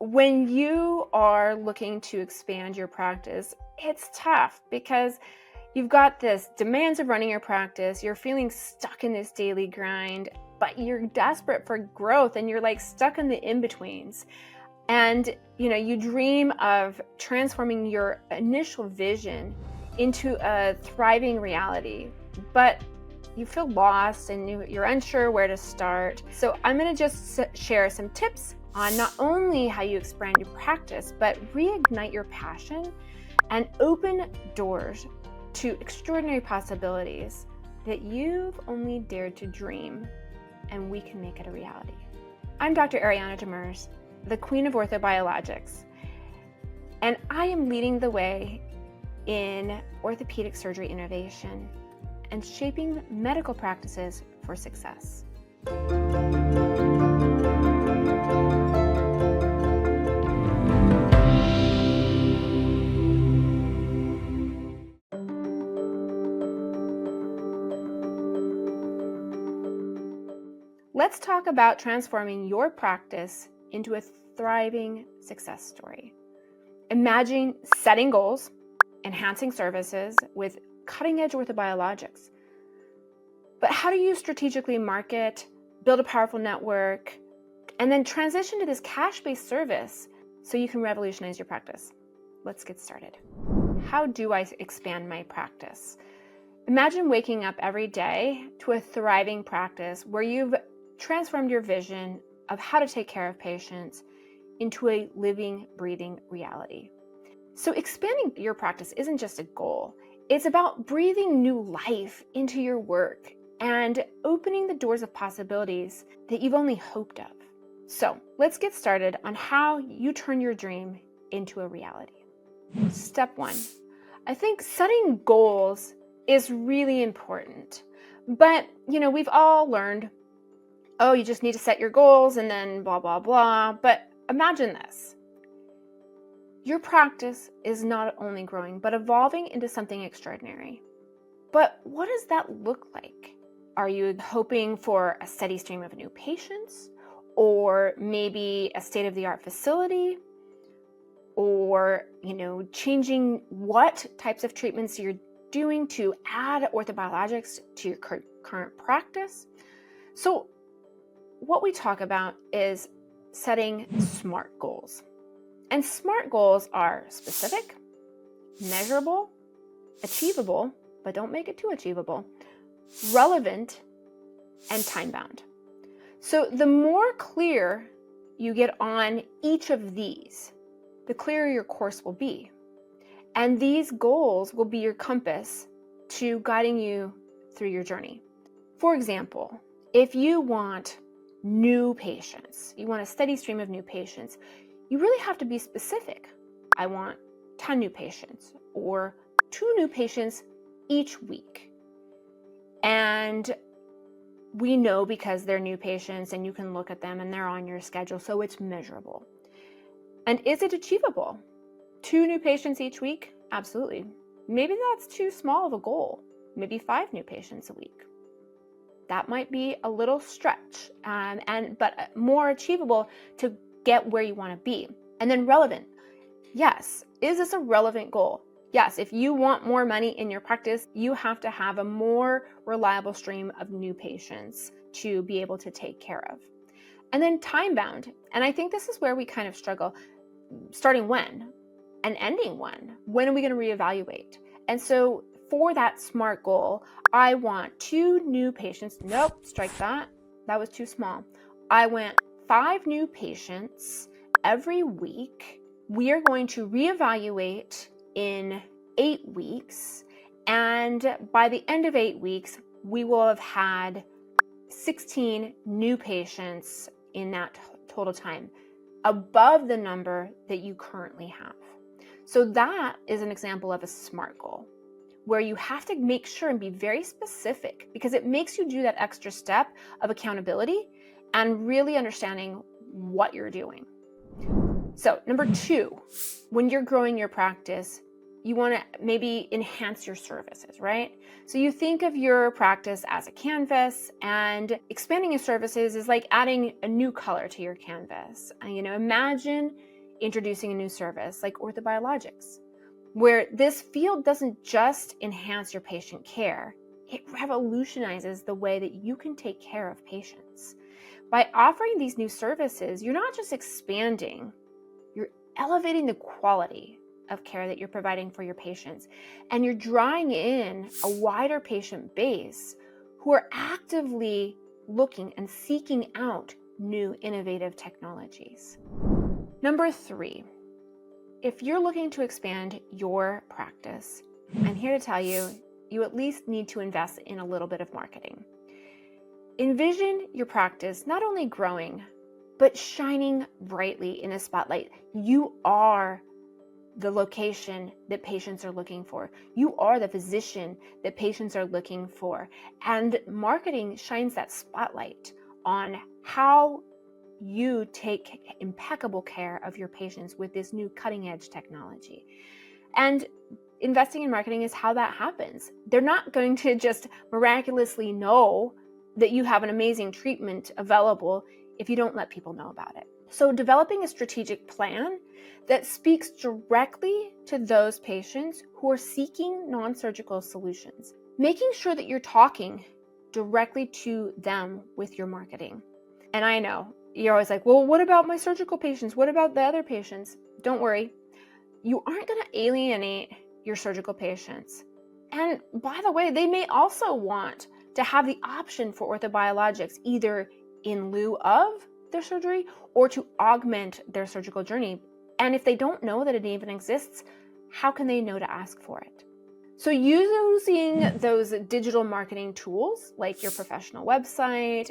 When you are looking to expand your practice, it's tough because you've got this demands of running your practice, you're feeling stuck in this daily grind, but you're desperate for growth and you're like stuck in the in-betweens. And you dream of transforming your initial vision into a thriving reality, but you feel lost and you're unsure where to start. So I'm going to just share some tips on not only how you expand your practice, but reignite your passion and open doors to extraordinary possibilities that you've only dared to dream, and we can make it a reality. I'm Dr. Ariana DeMers, the Queen of Orthobiologics, and I am leading the way in orthopedic surgery innovation and shaping medical practices for success. Let's talk about transforming your practice into a thriving success story. Imagine setting goals, enhancing services with cutting-edge orthobiologics. But how do you strategically market, build a powerful network, and then transition to this cash-based service so you can revolutionize your practice? Let's get started. How do I expand my practice? Imagine waking up every day to a thriving practice where you've transformed your vision of how to take care of patients into a living, breathing reality. So expanding your practice isn't just a goal. It's about breathing new life into your work and opening the doors of possibilities that you've only hoped of. So let's get started on how you turn your dream into a reality. Step one, I think setting goals is really important. But, we've all learned, you just need to set your goals and then blah, blah, blah. But imagine this. Your practice is not only growing, but evolving into something extraordinary. But what does that look like? Are you hoping for a steady stream of new patients? Or maybe a state-of-the-art facility? Or, changing what types of treatments you're doing to add orthobiologics to your current practice? So what we talk about is setting SMART goals. And SMART goals are specific, measurable, achievable, but don't make it too achievable, relevant, and time-bound. So the more clear you get on each of these, the clearer your course will be. And these goals will be your compass to guiding you through your journey. For example, if you want new patients, you want a steady stream of new patients, you really have to be specific. I want 10 new patients or 2 new patients each week. And we know because they're new patients and you can look at them and they're on your schedule, so it's measurable. And is it achievable? 2 new patients each week? Absolutely. Maybe that's too small of a goal. Maybe 5 new patients a week. That might be a little stretch, but more achievable to get where you want to be. And then relevant. Yes, is this a relevant goal? Yes, if you want more money in your practice, you have to have a more reliable stream of new patients to be able to take care of. And then time-bound. And I think this is where we kind of struggle. Starting when and ending when? When are we going to reevaluate? And so for that SMART goal, I want 2 new patients. Nope, strike that. That was too small. I want 5 new patients every week. We are going to reevaluate in 8 weeks. And by the end of 8 weeks, we will have had 16 new patients in that total time, above the number that you currently have. So that is an example of a SMART goal, where you have to make sure and be very specific because it makes you do that extra step of accountability and really understanding what you're doing. So number 2, when you're growing your practice, you want to maybe enhance your services, right? So you think of your practice as a canvas, and expanding your services is like adding a new color to your canvas. Imagine introducing a new service like Orthobiologics, where this field doesn't just enhance your patient care, it revolutionizes the way that you can take care of patients. By offering these new services, you're not just expanding, you're elevating the quality of care that you're providing for your patients, and you're drawing in a wider patient base who are actively looking and seeking out new innovative technologies. Number 3, if you're looking to expand your practice, I'm here to tell you, you at least need to invest in a little bit of marketing. Envision your practice not only growing, but shining brightly in a spotlight. You are the location that patients are looking for. You are the physician that patients are looking for. And marketing shines that spotlight on how you take impeccable care of your patients with this new cutting edge technology. And investing in marketing is how that happens. They're not going to just miraculously know that you have an amazing treatment available if you don't let people know about it. So developing a strategic plan that speaks directly to those patients who are seeking non-surgical solutions, making sure that you're talking directly to them with your marketing. And I know you're always like, well, what about my surgical patients? What about the other patients? Don't worry. You aren't going to alienate your surgical patients. And by the way, they may also want to have the option for orthobiologics either in lieu of their surgery or to augment their surgical journey. And if they don't know that it even exists, how can they know to ask for it? So using those digital marketing tools like your professional website,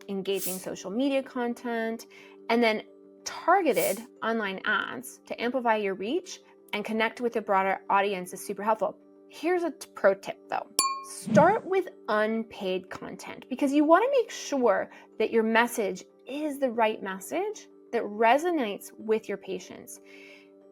engaging social media content, and then targeted online ads to amplify your reach and connect with a broader audience is super helpful. Here's a pro tip though. Start with unpaid content because you want to make sure that your message is the right message that resonates with your patients.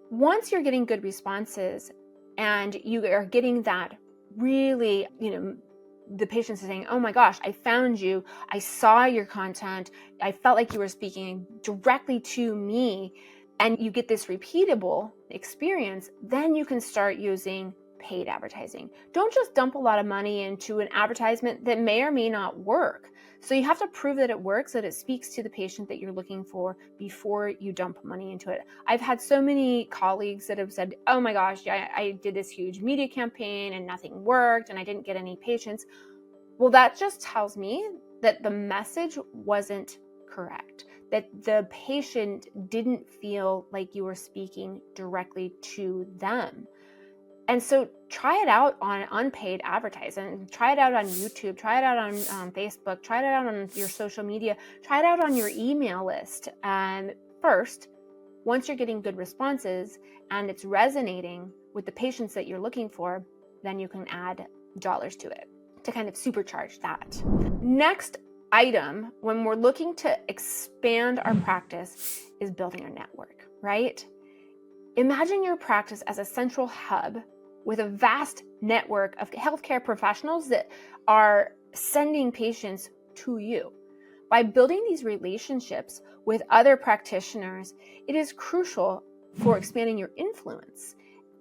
Once you're getting good responses and you are getting that really, the patients are saying, oh my gosh, I found you, I saw your content, I felt like you were speaking directly to me, and you get this repeatable experience, then you can start using paid advertising. Don't just dump a lot of money into an advertisement that may or may not work. So you have to prove that it works, that it speaks to the patient that you're looking for before you dump money into it. I've had so many colleagues that have said, oh my gosh, I did this huge media campaign and nothing worked and I didn't get any patients. Well, that just tells me that the message wasn't correct, that the patient didn't feel like you were speaking directly to them. And so try it out on unpaid advertising, try it out on YouTube, try it out on Facebook, try it out on your social media, try it out on your email list. And first, once you're getting good responses and it's resonating with the patients that you're looking for, then you can add dollars to it to kind of supercharge that. Next item, when we're looking to expand our practice, is building a network, right? Imagine your practice as a central hub with a vast network of healthcare professionals that are sending patients to you. By building these relationships with other practitioners, it is crucial for expanding your influence,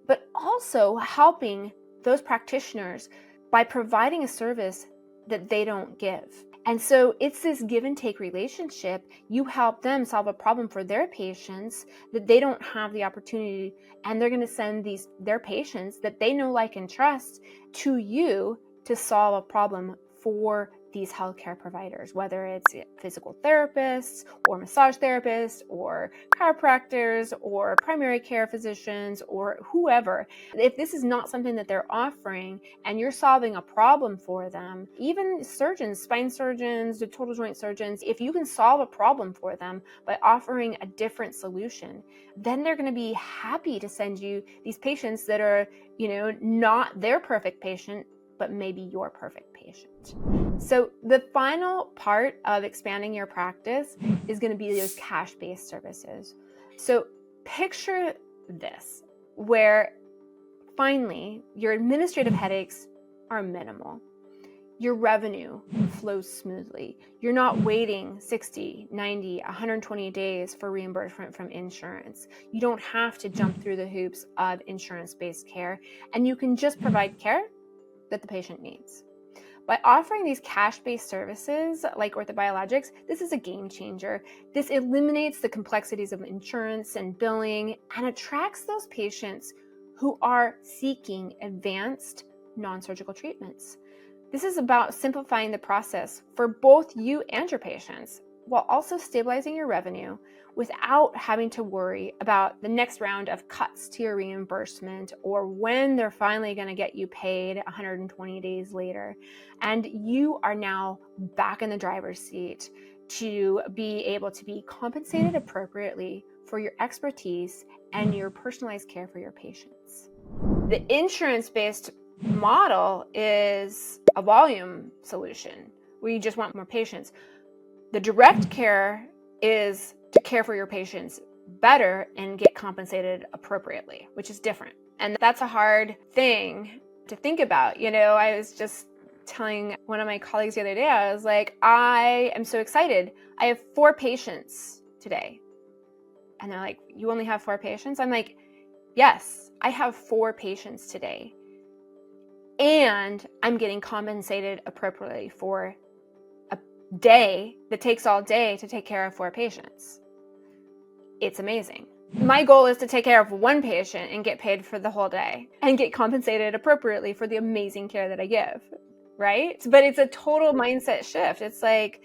but also helping those practitioners by providing a service that they don't give. And so it's this give and take relationship. You help them solve a problem for their patients that they don't have the opportunity, and they're going to send their patients that they know, like, and trust to you to solve a problem for these healthcare providers, whether it's physical therapists or massage therapists or chiropractors or primary care physicians or whoever. If this is not something that they're offering and you're solving a problem for them, even surgeons, spine surgeons, total joint surgeons, if you can solve a problem for them by offering a different solution, then they're going to be happy to send you these patients that are, not their perfect patient, but maybe your perfect patient. So the final part of expanding your practice is going to be those cash-based services. So picture this, where finally your administrative headaches are minimal. your revenue flows smoothly. You're not waiting 60, 90, 120 days for reimbursement from insurance. You don't have to jump through the hoops of insurance-based care, and you can just provide care that the patient needs. By offering these cash-based services like Orthobiologics, this is a game changer. This eliminates the complexities of insurance and billing and attracts those patients who are seeking advanced non-surgical treatments. This is about simplifying the process for both you and your patients, while also stabilizing your revenue without having to worry about the next round of cuts to your reimbursement or when they're finally going to get you paid 120 days later. And you are now back in the driver's seat to be able to be compensated appropriately for your expertise and your personalized care for your patients. The insurance-based model is a volume solution where you just want more patients. The direct care is to care for your patients better and get compensated appropriately, which is different. And that's a hard thing to think about. I was just telling one of my colleagues the other day, I was like, I am so excited. I have 4 patients today. And they're like, you only have 4 patients? I'm like, yes, I have 4 patients today. And I'm getting compensated appropriately for a day that takes all day to take care of 4 patients. It's amazing. My goal is to take care of 1 patient and get paid for the whole day and get compensated appropriately for the amazing care that I give, right? But it's a total mindset shift. It's like,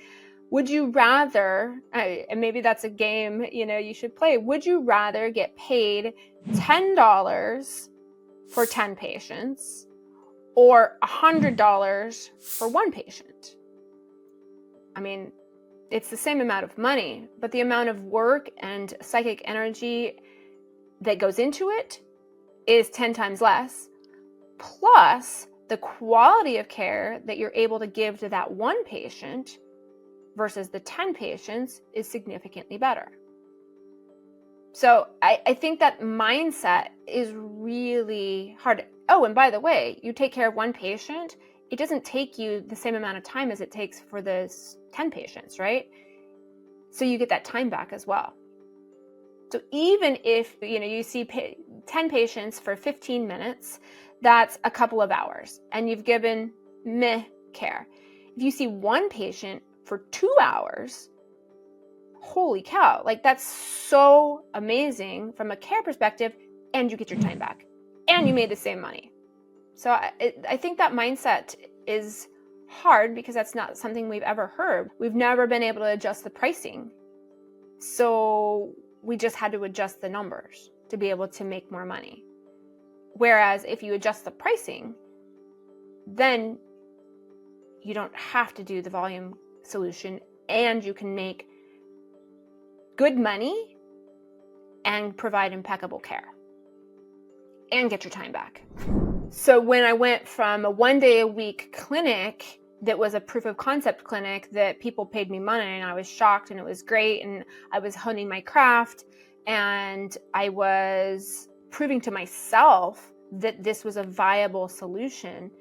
would you rather, and maybe that's a game, you should play. Would you rather get paid $10 for 10 patients or $100 for 1 patient? I mean, it's the same amount of money, but the amount of work and psychic energy that goes into it is 10 times less. Plus, the quality of care that you're able to give to that 1 patient versus the 10 patients is significantly better. So I think that mindset is really hard. Oh, and by the way, you take care of 1 patient, it doesn't take you the same amount of time as it takes for the 10 patients, right? So you get that time back as well. So even if you see 10 patients for 15 minutes, that's a couple of hours, and you've given meh care. If you see 1 patient for 2 hours, holy cow, like that's so amazing from a care perspective, and you get your time back and you made the same money. So I think that mindset is hard because that's not something we've ever heard. We've never been able to adjust the pricing. So we just had to adjust the numbers to be able to make more money. Whereas if you adjust the pricing, then you don't have to do the volume solution and you can make good money and provide impeccable care and get your time back. So when I went from a 1-day-a-week clinic that was a proof of concept clinic that people paid me money, and I was shocked and it was great, and I was honing my craft and I was proving to myself that this was a viable solution,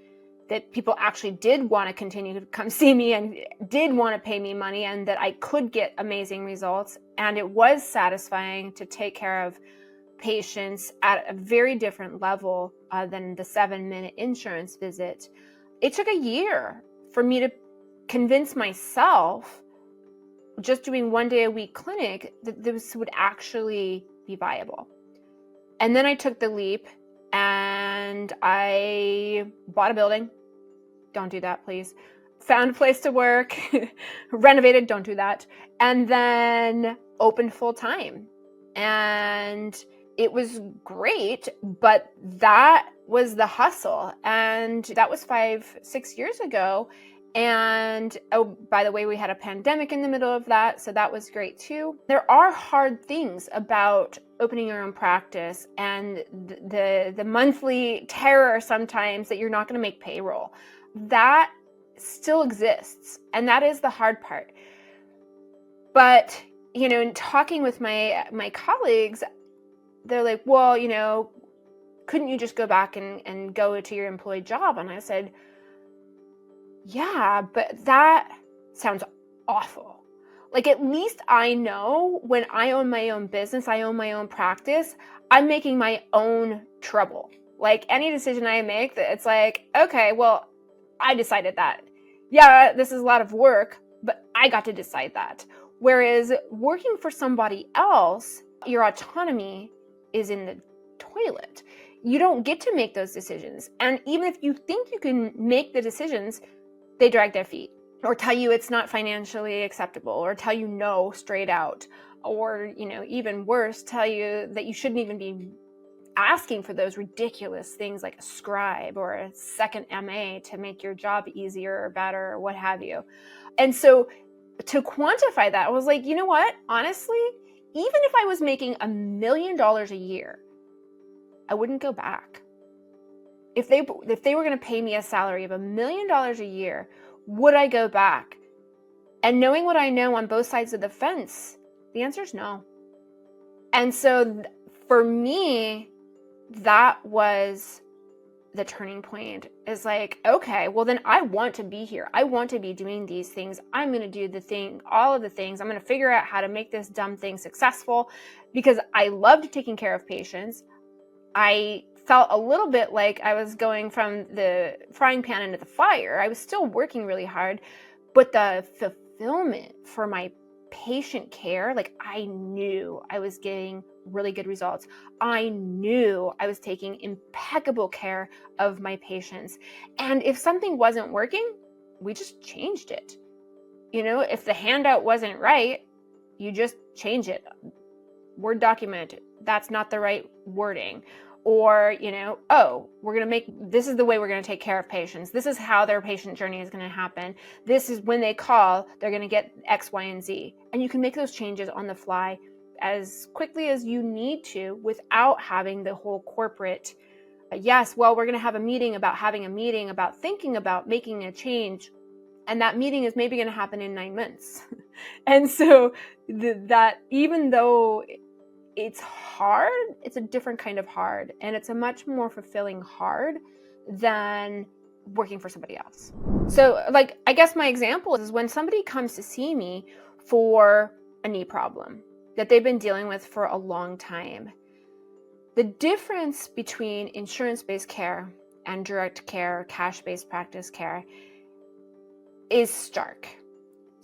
that people actually did want to continue to come see me and did want to pay me money, and that I could get amazing results. And it was satisfying to take care of patients at a very different level than the 7-minute insurance visit. It took a year for me to convince myself, just doing 1-day-a-week clinic, that this would actually be viable. And then I took the leap and I bought a building. Don't do that, please. Found a place to work, renovated, don't do that. And then opened full time. And it was great, but that was the hustle. And that was 5-6 years ago. And oh, by the way, we had a pandemic in the middle of that, so that was great too. There are hard things about opening your own practice, and the monthly terror sometimes that you're not going to make payroll. That still exists, and that is the hard part. But in talking with my colleagues, they're like, well, couldn't you just go back and go to your employed job? And I said, yeah, but that sounds awful. Like, at least I know when I own my own business, I own my own practice, I'm making my own trouble. Like, any decision I make, it's like, okay, well, I decided that. Yeah, this is a lot of work, but I got to decide that. Whereas working for somebody else, your autonomy is in the toilet. You don't get to make those decisions. And even if you think you can make the decisions, they drag their feet or tell you it's not financially acceptable or tell you no straight out, or, even worse, tell you that you shouldn't even be asking for those ridiculous things like a scribe or a second MA to make your job easier or better or what have you. And so to quantify that, I was like, you know what? Honestly, even if I was making $1 million a year, I wouldn't go back. If they were going to pay me a salary of $1 million a year, would I go back? And knowing what I know on both sides of the fence, the answer is no. And so for me, that was the turning point. Is like, okay, well then I want to be here. I want to be doing these things. I'm going to do all of the things. I'm going to figure out how to make this dumb thing successful because I loved taking care of patients. I felt a little bit like I was going from the frying pan into the fire. I was still working really hard, but the fulfillment for my patient care, like I knew I was getting really good results. I knew I was taking impeccable care of my patients. And if something wasn't working, we just changed it. If the handout wasn't right, you just change it. Word document, that's not the right wording. Or, this is the way we're going to take care of patients. This is how their patient journey is going to happen. This is when they call, they're going to get X, Y, and Z. And you can make those changes on the fly as quickly as you need to without having the whole corporate, yes, well, we're going to have a meeting about thinking about making a change. And that meeting is maybe going to happen in 9 months. And so that even though it's hard, it's a different kind of hard, and it's a much more fulfilling hard than working for somebody else. So I guess my example is when somebody comes to see me for a knee problem that they've been dealing with for a long time, the difference between insurance-based care and direct care, cash-based practice care is stark.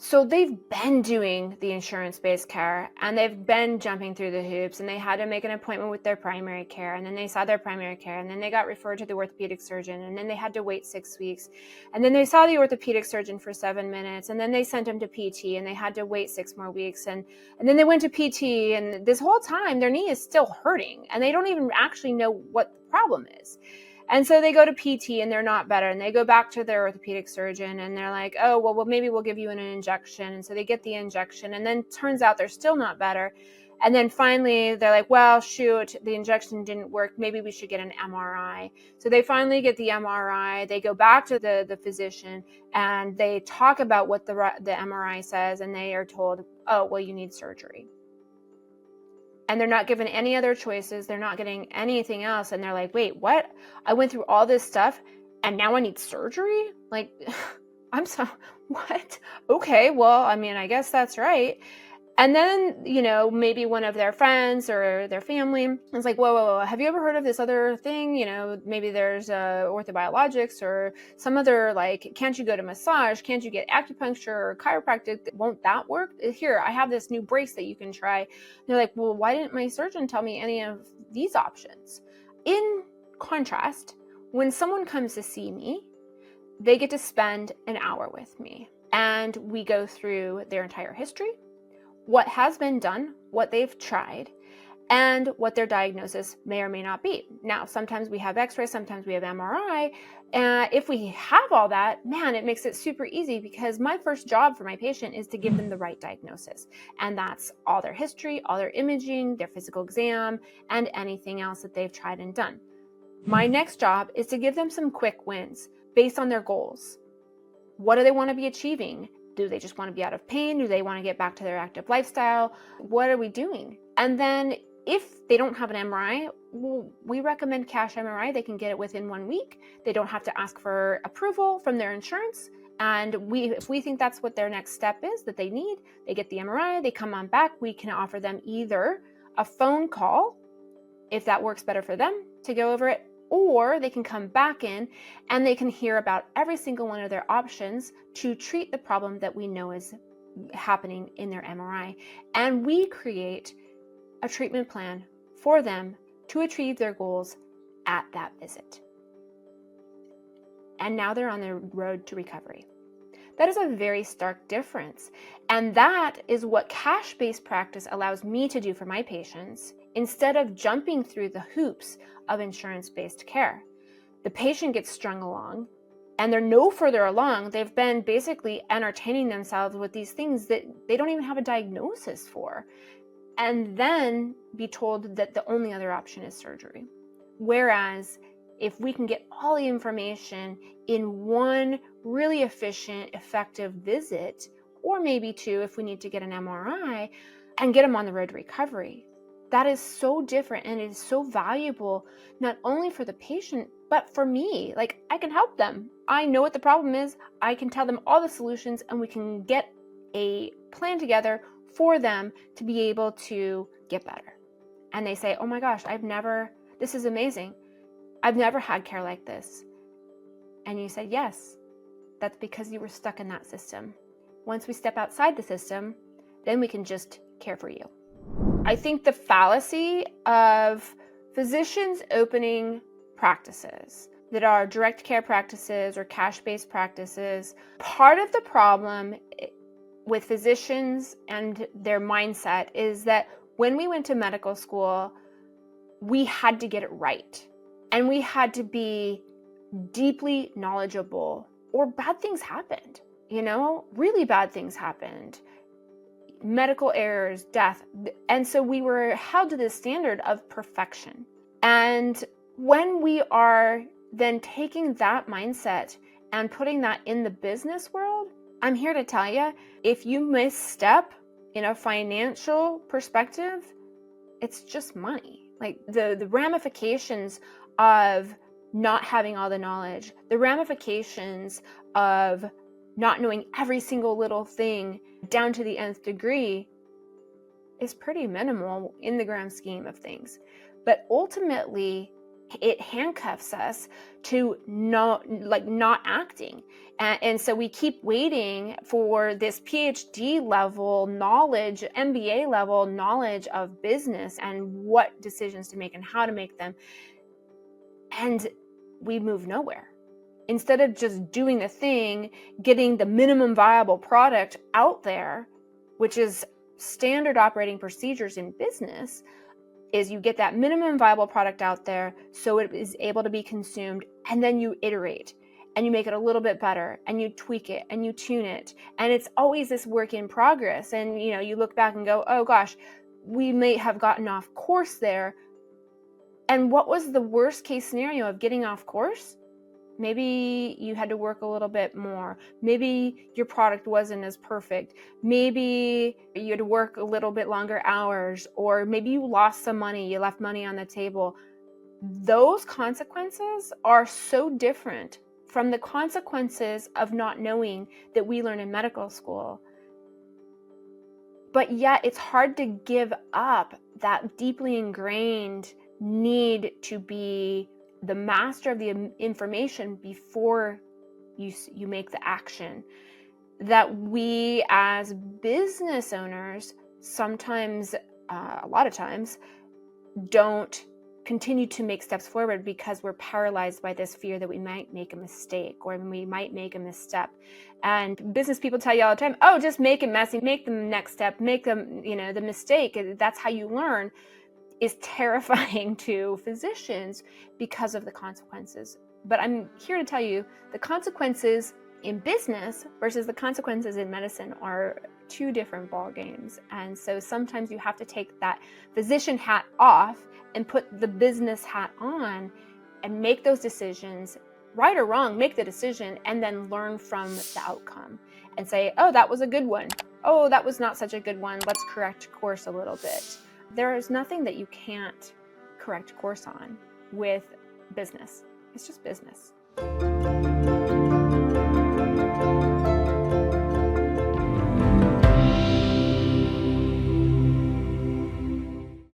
So they've been doing the insurance-based care and they've been jumping through the hoops, and they had to make an appointment with their primary care, and then they saw their primary care, and then they got referred to the orthopedic surgeon, and then they had to wait 6 weeks, and then they saw the orthopedic surgeon for 7 minutes, and then they sent them to PT and they had to wait 6 more weeks, and then they went to PT, and this whole time their knee is still hurting and they don't even actually know what the problem is. And so they go to PT and they're not better, and they go back to their orthopedic surgeon and they're like, oh, well, maybe we'll give you an injection. And so they get the injection, and then turns out they're still not better. And then finally they're like, well, shoot, the injection didn't work. Maybe we should get an MRI. So they finally get the MRI. They go back to the physician and they talk about what the MRI says, and they are told, oh, well, you need surgery. And they're not given any other choices. They're not getting anything else. And they're like, wait, what? I went through all this stuff and now I need surgery? Like, what? Okay, well, I guess that's right. And then, maybe one of their friends or their family is like, whoa, have you ever heard of this other thing? Maybe there's Orthobiologics or some other, can't you go to massage? Can't you get acupuncture or chiropractic? Won't that work? Here, I have this new brace that you can try. And they're like, well, why didn't my surgeon tell me any of these options? In contrast, when someone comes to see me, they get to spend an hour with me, and we go through their entire history, what has been done, what they've tried, and what their diagnosis may or may not be. Now, sometimes we have x-ray, sometimes we have MRI. If we have all that, man, it makes it super easy, because my first job for my patient is to give them the right diagnosis. And that's all their history, all their imaging, their physical exam, and anything else that they've tried and done. My next job is to give them some quick wins based on their goals. What do they want to be achieving? Do they just want to be out of pain? Do they want to get back to their active lifestyle? What are we doing? And then If they don't have an MRI, well, we recommend cash MRI. They can get it within 1 week. They don't have to ask for approval from their insurance. And if we think that's what their next step is that they need, they get the MRI, they come on back. We can offer them either a phone call, if that works better for them, to go over it, or they can come back in and they can hear about every single one of their options to treat the problem that we know is happening in their MRI. And we create a treatment plan for them to achieve their goals at that visit. And now they're on their road to recovery. That is a very stark difference. And that is what cash-based practice allows me to do for my patients instead of jumping through the hoops of insurance-based care. The patient gets strung along and they're no further along. They've been basically entertaining themselves with these things that they don't even have a diagnosis for, and then be told that the only other option is surgery. Whereas if we can get all the information in one really efficient, effective visit, or maybe two if we need to get an MRI, and get them on the road to recovery, that is so different, and it is so valuable, not only for the patient, but for me. Like, I can help them. I know what the problem is. I can tell them all the solutions, and we can get a plan together for them to be able to get better. And they say, oh my gosh, this is amazing. I've never had care like this. And you said, yes, that's because you were stuck in that system. Once we step outside the system, then we can just care for you. I think the fallacy of physicians opening practices that are direct care practices or cash-based practices, part of the problem with physicians and their mindset is that when we went to medical school, we had to get it right. And we had to be deeply knowledgeable, or bad things happened, really bad things happened. Medical errors, death. And so we were held to this standard of perfection. And when we are then taking that mindset and putting that in the business world, I'm here to tell you, if you misstep in a financial perspective, it's just money. Like the ramifications of not having all the knowledge, the ramifications of not knowing every single little thing down to the nth degree is pretty minimal in the grand scheme of things. But ultimately, it handcuffs us to not acting. And so we keep waiting for this PhD level knowledge, MBA level knowledge of business and what decisions to make and how to make them. And we move nowhere. Instead of just doing the thing, getting the minimum viable product out there, which is standard operating procedures in business, is you get that minimum viable product out there so it is able to be consumed, and then you iterate and you make it a little bit better and you tweak it and you tune it. And it's always this work in progress. And you look back and go, oh gosh, we may have gotten off course there. And what was the worst case scenario of getting off course? Maybe you had to work a little bit more. Maybe your product wasn't as perfect. Maybe you had to work a little bit longer hours, or maybe you lost some money, you left money on the table. Those consequences are so different from the consequences of not knowing that we learn in medical school. But yet it's hard to give up that deeply ingrained need to be the master of the information before you make the action. That we as business owners sometimes, a lot of times, don't continue to make steps forward because we're paralyzed by this fear that we might make a mistake or we might make a misstep. And business people tell you all the time, oh, just make it messy, make the next step, make them, the mistake. That's how you learn. Is terrifying to physicians because of the consequences. But I'm here to tell you the consequences in business versus the consequences in medicine are two different ball games. And so sometimes you have to take that physician hat off and put the business hat on and make those decisions, right or wrong, make the decision and then learn from the outcome and say, oh, that was a good one. Oh, that was not such a good one. Let's correct course a little bit. there is nothing that you can't correct course on with business. It's just business.